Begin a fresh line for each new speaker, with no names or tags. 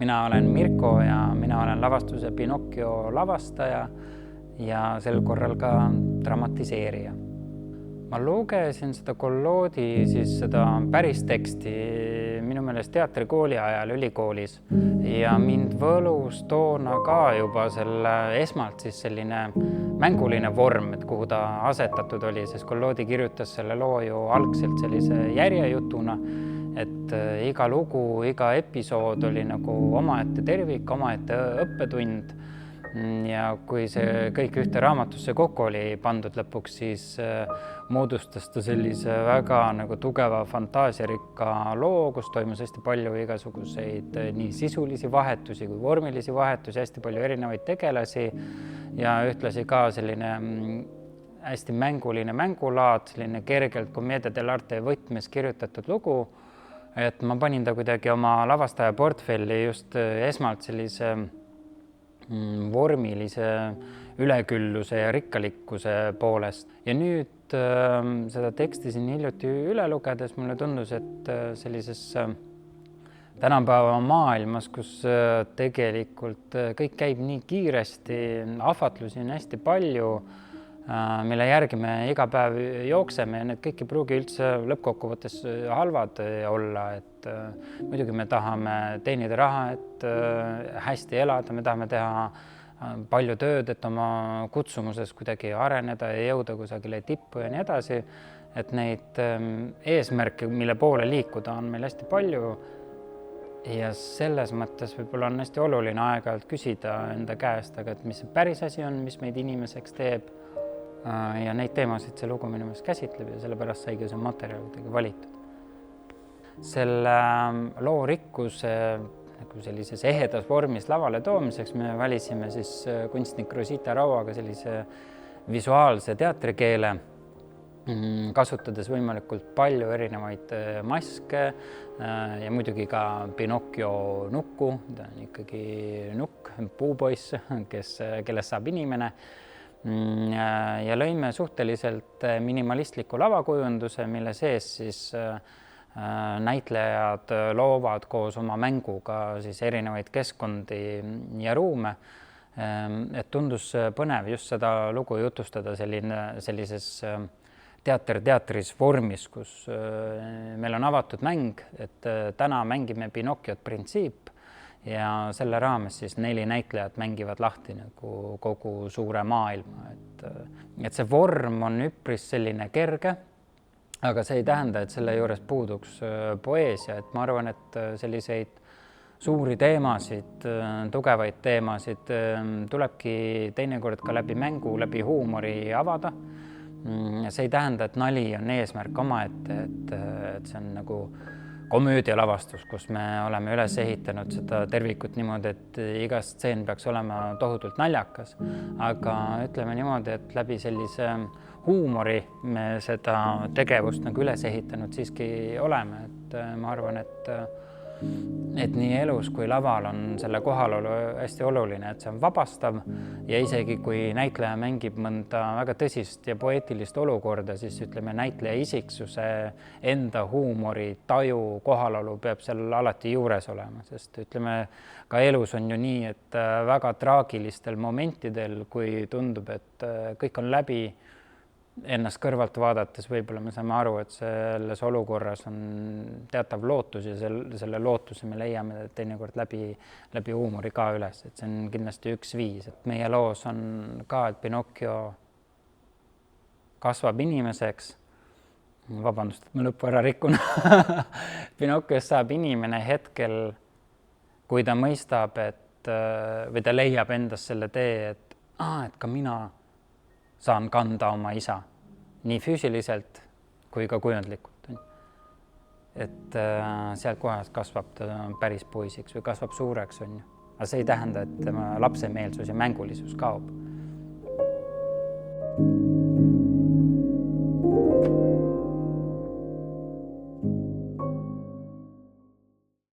Mina olen Mirko ja mina olen lavastuse Pinocchio lavastaja ja sel korral ka dramatiseerija. Ma lugesin seda Kolloodi, siis seda päris teksti minu meelest teatrikooli ajal ülikoolis ja mind võlus toona ka juba esmalt siis selline mänguline vorm, et kuhu ta asetatud oli, sest Kolloodi kirjutas selle loo ju algselt sellise järjejutuna, et iga lugu, iga episood oli nagu omaette tervik, omaette õppetund. Ja kui see kõik ühte raamatusse kokku oli pandud lõpuks, siis moodustas ta sellise väga nagu tugeva fantaasiarikka loo, kus toimus hästi palju igasuguseid nii sisulisi vahetusi kui vormilisi vahetusi, hästi palju erinevaid tegelasi ja ühtlasi ka selline hästi mänguline mängulaad, selline kergelt commedia dell'arte võtmes kirjutatud lugu. Et ma panin ta kuidagi oma lavastaja portfelli just esmalt sellise vormilise ülekülluse ja rikkalikkuse poolest. Ja nüüd seda teksti siin hiljuti üle lugedes mulle tundus, et sellises tänapäeva maailmas, kus tegelikult kõik käib nii kiiresti, ahvatlusi on hästi palju, mille järgi me iga päev jookseme ja need kõik ei pruugi üldse lõppkokkuvõttes halvad olla, et muidugi me tahame teenida raha, et hästi elada, me tahame teha palju tööd, et oma kutsumuses kuidagi areneda ja jõuda kusagile tippu ja nii edasi, et neid eesmärke, mille poole liikuda, on meil hästi palju ja selles mõttes võib-olla on hästi oluline aeg-ajalt küsida enda käest, aga et mis see päris asi on, mis meid inimeseks teeb. Ja neid teemasid see lugu minu meelest käsitleb ja sellepärast saigi see materjal kuidagi valitud. Selle loo rikkuse nagu sellises ehedas vormis lavale toomiseks me valisime siis kunstnik Rosita Rauaga sellise visuaalse teatrikeele, kasutades võimalikult palju erinevaid maske ja muidugi ka Pinocchio nukku, ta on ikkagi nukk, puupoiss, kellest saab inimene. Ja lõime suhteliselt minimalistliku lavakujunduse, mille sees siis näitlejad loovad koos oma mänguga siis erinevaid keskkondi ja ruume. Et tundus põnev just seda lugu jutustada sellises teatris vormis, kus meil on avatud mäng, et täna mängime Pinocchiot printsiip ja selle raames siis 4 näitlejat mängivad lahti nagu kogu suure maailma. Et see vorm on üpris selline kerge, aga see ei tähenda, et selle juures puuduks poeesia. Et ma arvan, et selliseid suuri teemasid, tugevaid teemasid tulebki teinekord ka läbi mängu, läbi huumori avada. See ei tähenda, et nali on eesmärk omaette, et see on nagu komöödialavastus, kus me oleme üles ehitanud seda tervikut niimoodi, et iga stseen peaks olema tohutult naljakas. Aga ütleme niimoodi, et läbi sellise huumori me seda tegevust nagu üles ehitanud siiski oleme. Et ma arvan, et nii elus kui laval on selle kohalolu hästi oluline, et see on vabastav ja isegi kui näitleja mängib mõnda väga tõsist ja poeetilist olukorda, siis ütleme näitleja isiksuse enda huumori, taju, kohalolu peab seal alati juures olema, sest ütleme ka elus on ju nii, et väga traagilistel momentidel, kui tundub, et kõik on läbi, ennast kõrvalt vaadates võib-olla me saame aru, et selles olukorras on teatav lootus ja selle lootuse me leiame teinekord läbi huumori ka üles, et see on kindlasti üks viis, et meie loos on ka, et Pinocchio kasvab inimeseks, vabandust, et ma lõppu ära rikun, Pinocchiost saab inimene hetkel, kui ta mõistab, või ta leiab endas selle tee, et ka mina saan kanda oma isa, nii füüsiliselt kui ka kujundlikult. Et sealt kohast kasvab ta päris poisiks või kasvab suureks. Aga see ei tähenda, et tema lapsemeelsus ja mängulisus kaob.